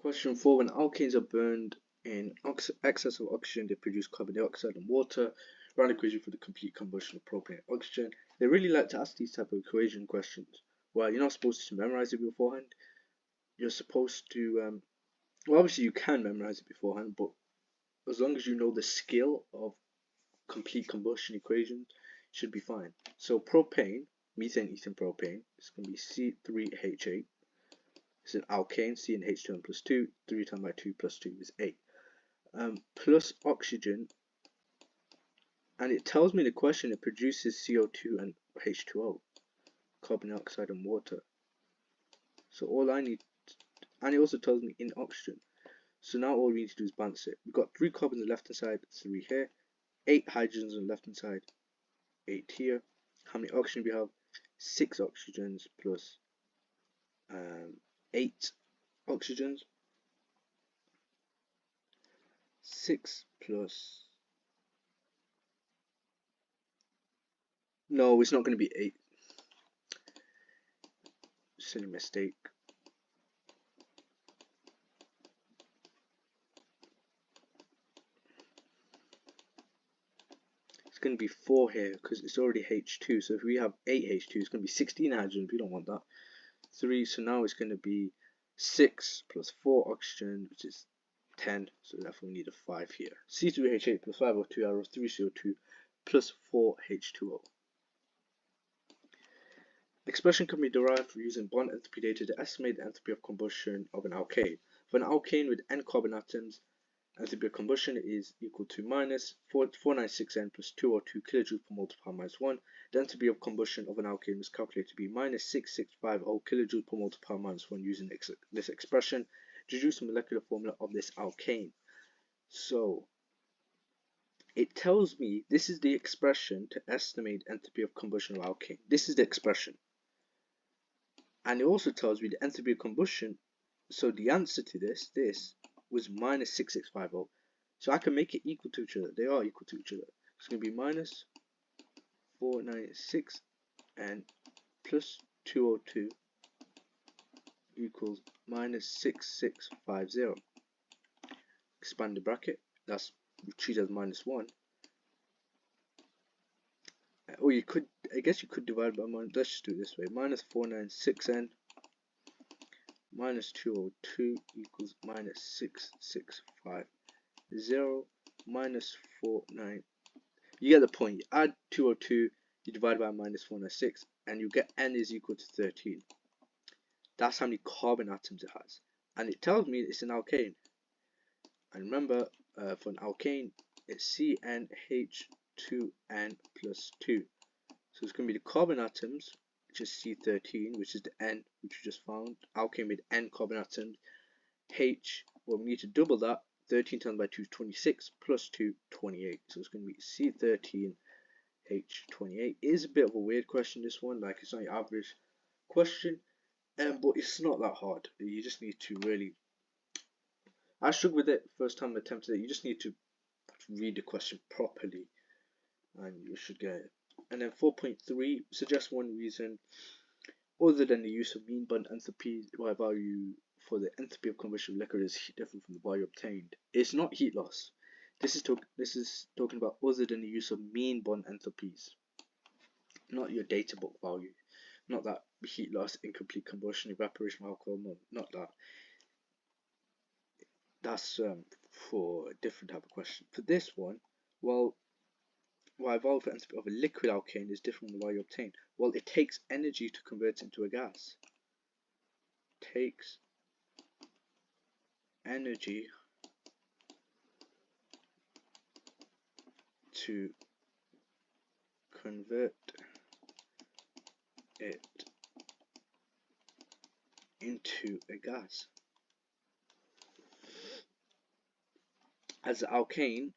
Question 4. When alkanes are burned in excess of oxygen, they produce carbon dioxide and water. Round equation for the complete combustion of propane and oxygen. They really like to ask these type of equation questions. Well, you're not supposed to memorize it beforehand. You're supposed to, well, obviously you can memorize it beforehand, but as long as you know the skill of complete combustion equations, it should be fine. So propane, methane, ethane, propane, is going to be C3H8. It's an alkane, C and H2 plus 2, 3 times by 2 plus 2 is 8. Plus oxygen, and it tells me in the question it produces CO2 and H2O, carbon dioxide and water. So all I need, and it also tells me in oxygen. So now all we need to do is balance it. We've got 3 carbons on the left hand side, 3 here, 8 hydrogens on the left hand side, 8 here. How many oxygen we have? 6 oxygens plus 8 oxygens. 6 plus, no, it's not going to be 8. Silly mistake. It's going to be 4 here because it's already H2. So if we have 8 H2, it's going to be 16 hydrogens. We don't want that. 3. So now it's going to be 6 plus 4 oxygen, which is 10. So therefore we need a 5 here. C3H8 plus 5 O2 arrow 3 CO2 plus 4 H2O. Expression can be derived from using bond enthalpy data to estimate the enthalpy of combustion of an alkane. For an alkane with n carbon atoms, enthalpy of combustion is equal to minus 496N plus 202 kilojoules per mole to the power minus 1. The enthalpy of combustion of an alkane is calculated to be minus 6650 kilojoules per mole to the power minus 1 using this expression. Deduce the molecular formula of this alkane. So it tells me this is the expression to estimate enthalpy of combustion of alkane. This is the expression. And it also tells me the enthalpy of combustion. So the answer to this was minus 6650. So I can make it equal to each other. They are equal to each other. It's going to be minus 496 and plus 202 equals minus 6650. Expand the bracket. That's treat as minus 1. Or you could, I guess you could divide by minus. Let's just do it this way. Minus 496N minus 202 equals minus 6650 minus 49. You get the point. You add 202, you divide by minus 496, and you get N is equal to 13. That's how many carbon atoms it has. And it tells me it's an alkane. And remember, for an alkane, it's CnH2n plus 2. So it's going to be the carbon atoms, which is C13, which is the N, which we just found. Alkane with N carbon atoms. H, well, we need to double that. 13 times by 2 is 26, plus 2, 28. So it's going to be C13, H28. It is a bit of a weird question, this one. Like, it's not your average question. But it's not that hard. You just need to really... I struggled with it first time I attempted it. You just need to read the question properly, and you should get it. And then 4.3, suggest one reason other than the use of mean bond enthalpy y value for the enthalpy of combustion of liquid is different from the value obtained. It's not heat loss. This is talking about other than the use of mean bond enthalpies, not your data book value, not that heat loss, incomplete combustion, evaporation of alcohol, no, not that. That's for a different type of question. For this one, well, y value for enthalpy of a liquid alkane is different from the value obtained. Well, it takes energy to convert it into a gas. Takes energy to convert it into a gas. As alkane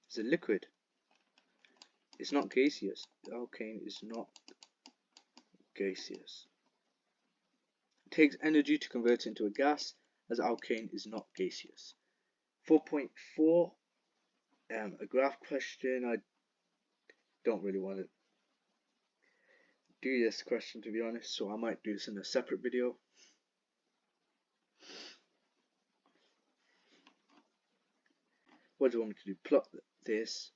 is a liquid. It's not gaseous. The alkane is not gaseous. It takes energy to convert it into a gas, as alkane is not gaseous. 4.4, a graph question. I don't really want to do this question, to be honest, so I might do this in a separate video. What do you want me to do? Plot this.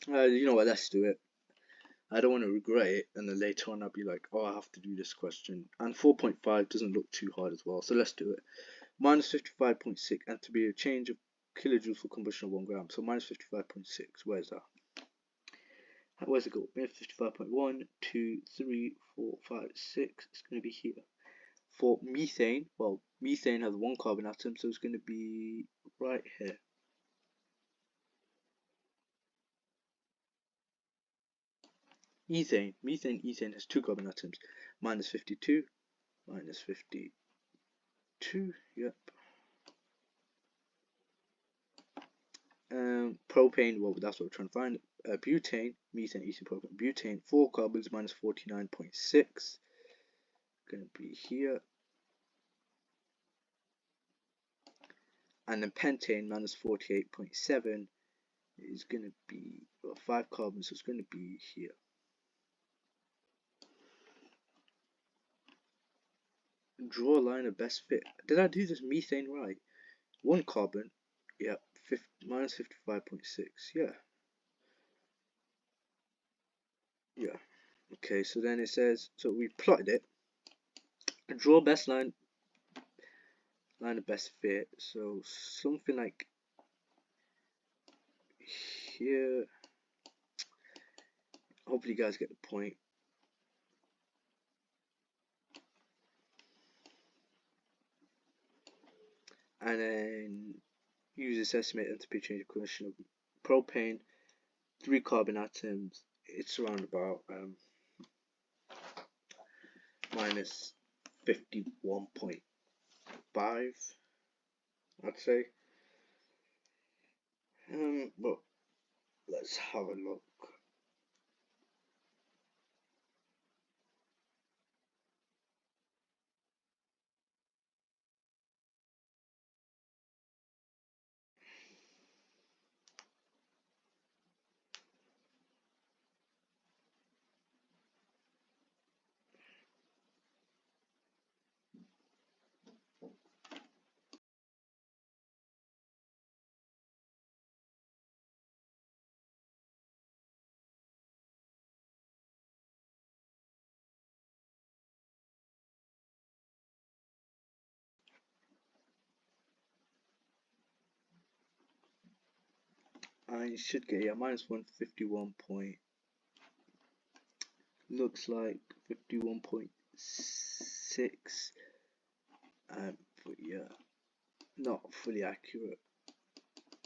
You know what, let's do it. I don't want to regret it, and then later on I'll be like, oh, I have to do this question. And 4.5 doesn't look too hard as well, so let's do it. Minus 55.6, and to be a change of kilojoules for combustion of 1 gram. So minus 55.6, where's that? Where's it go? Minus 55.1, 2, 3, 4, 5, 6. It's going to be here. For methane, well, methane has 1 carbon atom, so it's going to be right here. Ethane has 2 carbon atoms. Minus 52, minus 52, yep. Propane, well, that's what we're trying to find. Butane, methane, ethane, propane, butane, 4 carbons, minus 49.6. Gonna be here. And then pentane, minus 48.7, is gonna be 5 carbons, so it's gonna be here. Draw a line of best fit. Did I do this methane right? 1 carbon, yep, minus 55.6, yeah. Yeah. Okay, so then it says, so we plotted it. Draw best line of best fit. So something like here. Hopefully you guys get the point. And then use this estimated NTP change equation of propane, 3 carbon atoms. It's around about minus 51.5, I'd say. But let's have a look. I should get, yeah, minus 151 point, looks like 51.6, but yeah, not fully accurate.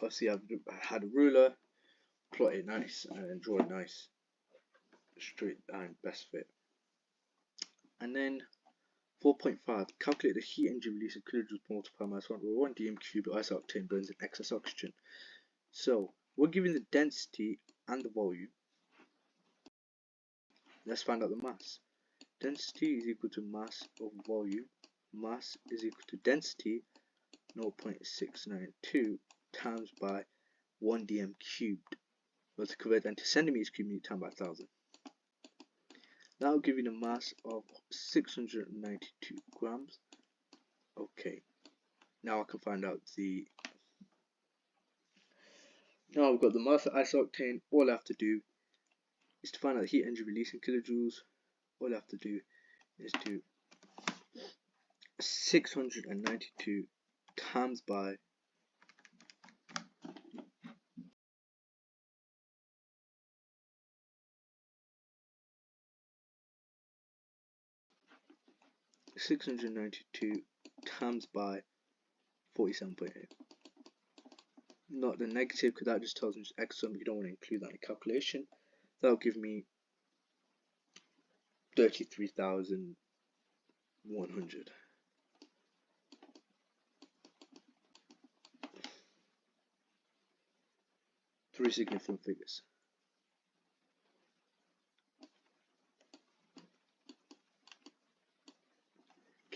Obviously I've had a ruler, plot it nice, and then draw a nice straight line best fit. And then 4.5, calculate the heat energy release in kilojoules per multiplier minus 1 or 1 dm cube of isooctane burns in excess oxygen. So we're given the density and the volume. Let's find out the mass. Density is equal to mass of volume. Mass is equal to density 0.692 times by 1 dm cubed. Well, to convert that into centimeters cubed, you need times by 1000. That will give you a mass of 692 grams. Okay, now I can find out the. Now I've got the mass of isooctane. All I have to do is to find out the heat energy release in kilojoules. All I have to do is do 692 times by 692 times by 47.8. Not the negative, because that just tells me it's x sum. You don't want to include that in the calculation. That'll give me 33,100. Three significant figures.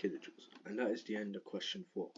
Kilojoules. And that is the end of question 4.